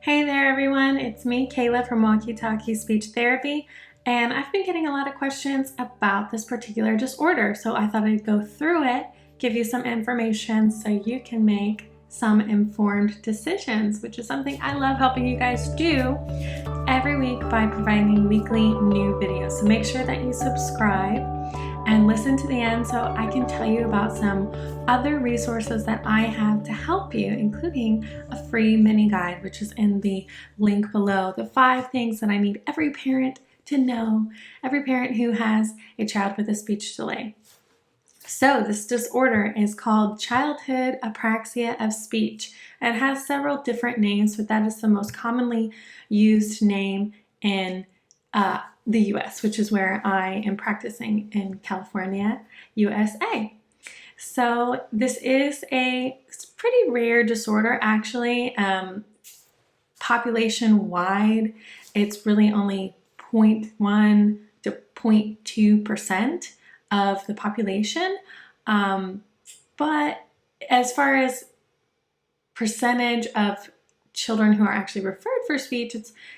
Hey there everyone, it's me Kayla from Walkie Talkie Speech Therapy, and I've been getting a lot of questions about this particular disorder, so I thought I'd go through it, give you some information so you can make some informed decisions, which is something I love helping you guys do every week by providing weekly new videos. So make sure that you subscribe and listen to the end so I can tell you about some other resources that I have to help you, including a free mini guide, which is in the link below. The 5 things that I need every parent to know, every parent who has a child with a speech delay. So this disorder is called Childhood Apraxia of Speech. It has several different names, but that is the most commonly used name in the US, which is where I am practicing in California, USA. So this is a pretty rare disorder, actually. Population-wide, it's really only 0.1 to 0.2% of the population. But as far as percentage of children who are actually referred for speech,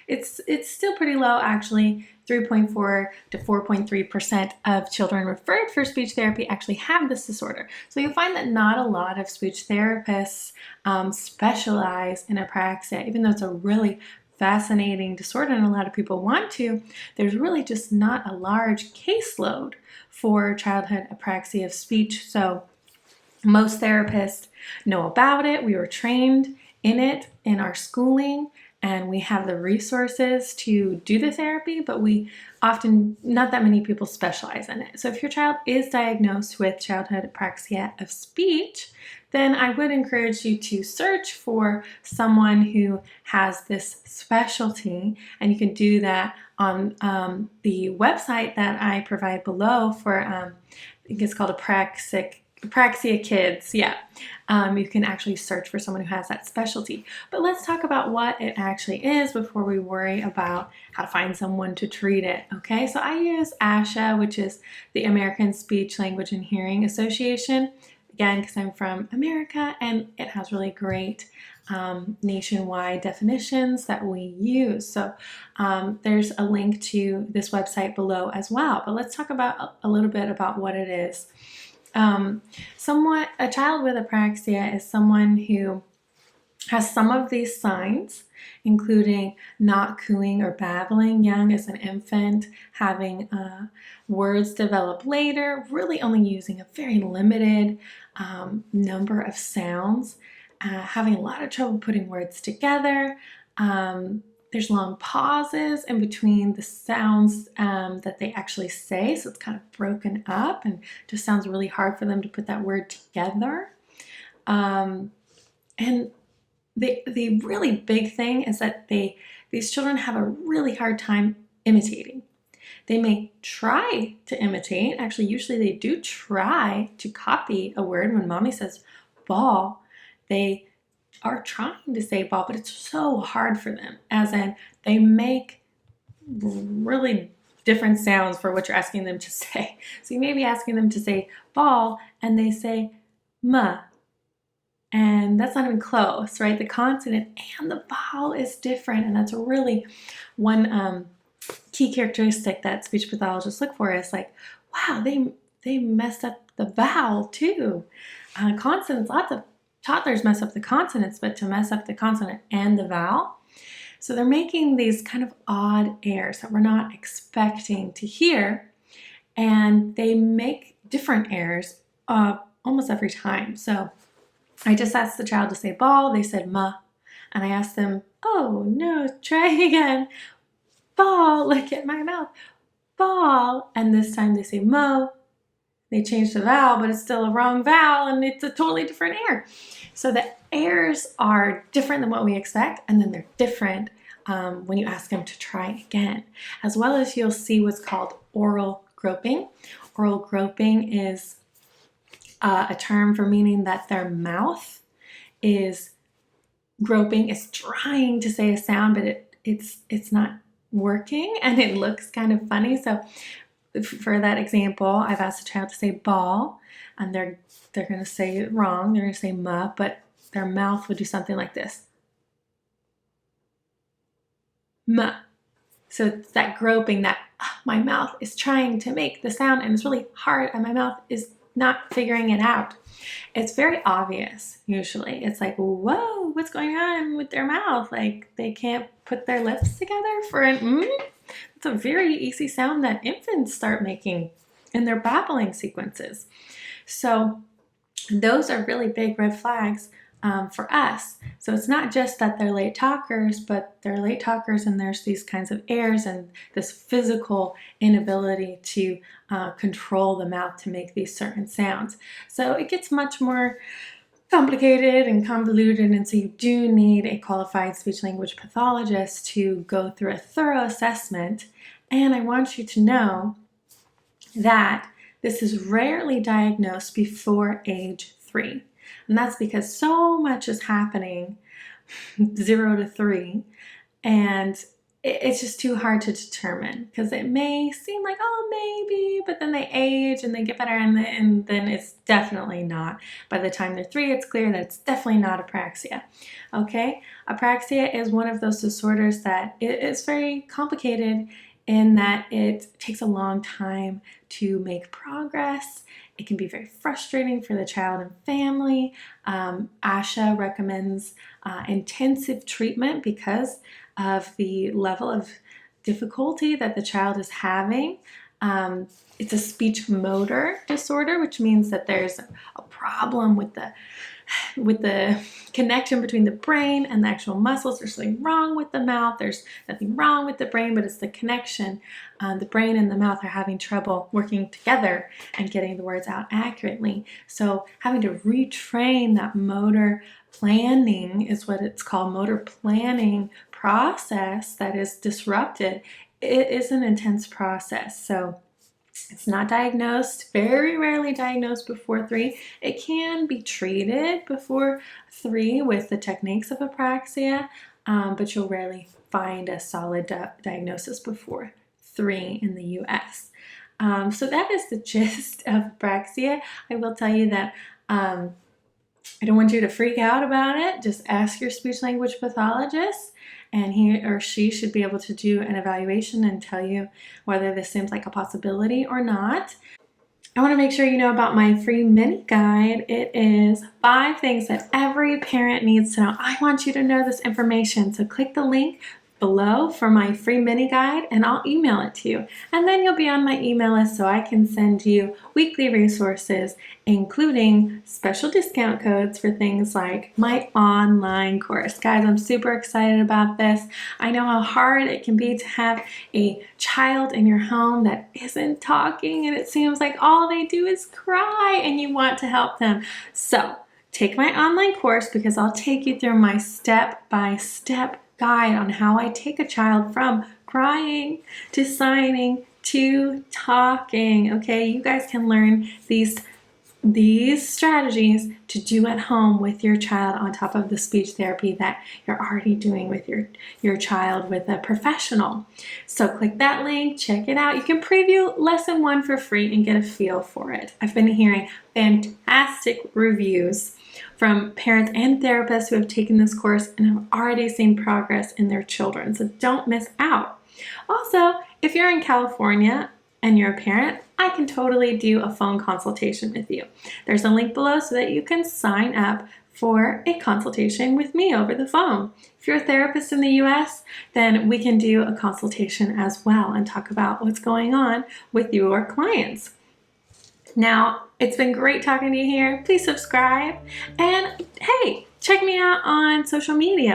it's still pretty low, actually. 3.4 to 4.3% of children referred for speech therapy actually have this disorder. So you'll find that not a lot of speech therapists specialize in apraxia, even though it's a really fascinating disorder and a lot of people want to. There's really just not a large caseload for childhood apraxia of speech. So most therapists know about it. We were trained in it in our schooling, and we have the resources to do the therapy, but not that many people specialize in it. So if your child is diagnosed with childhood apraxia of speech, then I would encourage you to search for someone who has this specialty, and you can do that on the website that I provide below for, I think it's called Apraxia Kids. Yeah, you can actually search for someone who has that specialty. But let's talk about what it actually is before we worry about how to find someone to treat it. Okay, so I use ASHA, which is the American Speech, Language, and Hearing Association. Again, because I'm from America, and it has really great nationwide definitions that we use. So there's a link to this website below as well. But let's talk about a little bit about what it is. A child with apraxia is someone who has some of these signs, including not cooing or babbling young as an infant, having words develop later, really only using a very limited number of sounds, having a lot of trouble putting words together. There's long pauses in between the sounds that they actually say, so it's kind of broken up and just sounds really hard for them to put that word together. And the really big thing is that these children have a really hard time imitating. They may try to imitate. Actually, usually they do try to copy a word. When mommy says ball, they are trying to say ball, but it's so hard for them, as in they make really different sounds for what you're asking them to say. So you may be asking them to say ball, and they say "ma," and that's not even close, right? The consonant and the vowel is different, and that's really one key characteristic that speech pathologists look for is like, wow, they messed up the vowel too. Consonants, lots of toddlers mess up the consonants, but to mess up the consonant and the vowel. So they're making these kind of odd airs that we're not expecting to hear, and they make different airs almost every time. So I just asked the child to say ball, they said ma, and I asked them, oh no, try again. Ball, look at my mouth, ball, and this time they say mo. They changed the vowel, but it's still a wrong vowel, and it's a totally different air. So the airs are different than what we expect, and then they're different when you ask them to try again. As well as you'll see what's called oral groping. Oral groping is a term for meaning that their mouth is groping, is trying to say a sound, but it's not working, and it looks kind of funny. So for that example, I've asked the child to say ball, and they're going to say it wrong. They're going to say ma, but their mouth would do something like this. M. So it's that groping, that my mouth is trying to make the sound and it's really hard and my mouth is not figuring it out. It's very obvious, usually. It's like, whoa, what's going on with their mouth? Like they can't put their lips together for an It's a very easy sound that infants start making in their babbling sequences. So those are really big red flags for us. So it's not just that they're late talkers, but they're late talkers and there's these kinds of errors and this physical inability to control the mouth to make these certain sounds. So it gets much more complicated and convoluted, and so you do need a qualified speech language pathologist to go through a thorough assessment. And I want you to know that this is rarely diagnosed before age 3. And that's because so much is happening 0 to 3, and it's just too hard to determine because it may seem like, oh, maybe, but then they age and they get better, and then it's definitely not. By the time they're 3, it's clear that it's definitely not apraxia. Okay? Apraxia is one of those disorders that is very complicated in that it takes a long time to make progress. It can be very frustrating for the child and family. ASHA recommends intensive treatment because of the level of difficulty that the child is having. It's a speech motor disorder, which means that there's a problem with the connection between the brain and the actual muscles. There's something wrong with the mouth. There's nothing wrong with the brain, but it's the connection. The brain and the mouth are having trouble working together and getting the words out accurately. So having to retrain that motor planning is what it's called, motor planning process that is disrupted. It is an intense process. So it's not diagnosed, very rarely diagnosed before 3. It can be treated before 3 with the techniques of apraxia, but you'll rarely find a solid diagnosis before 3 in the US. So that is the gist of apraxia. I will tell you that I don't want you to freak out about it. Just ask your speech language pathologist, and he or she should be able to do an evaluation and tell you whether this seems like a possibility or not. I want to make sure you know about my free mini guide. It is 5 things that every parent needs to know. I want you to know this information, so click the link below for my free mini guide and I'll email it to you. And then you'll be on my email list so I can send you weekly resources, including special discount codes for things like my online course. Guys, I'm super excited about this. I know how hard it can be to have a child in your home that isn't talking and it seems like all they do is cry and you want to help them. So take my online course because I'll take you through my step-by-step guide on how I take a child from crying to signing to talking. Okay, you guys can learn these strategies to do at home with your child on top of the speech therapy that you're already doing with your child with a professional. So click that link, check it out. You can preview lesson 1 for free and get a feel for it. I've been hearing fantastic reviews from parents and therapists who have taken this course and have already seen progress in their children. So don't miss out. Also, if you're in California and you're a parent, I can totally do a phone consultation with you. There's a link below so that you can sign up for a consultation with me over the phone. If you're a therapist in the US, then we can do a consultation as well and talk about what's going on with your clients. Now, it's been great talking to you here. Please subscribe. And hey, check me out on social media,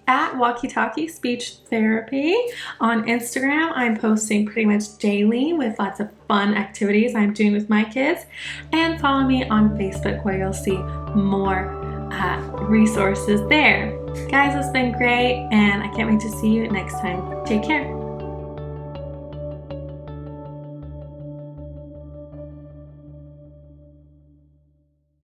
at Walkie Talkie Speech Therapy. On Instagram, I'm posting pretty much daily with lots of fun activities I'm doing with my kids. And follow me on Facebook where you'll see more resources there. Guys, it's been great and I can't wait to see you next time. Take care.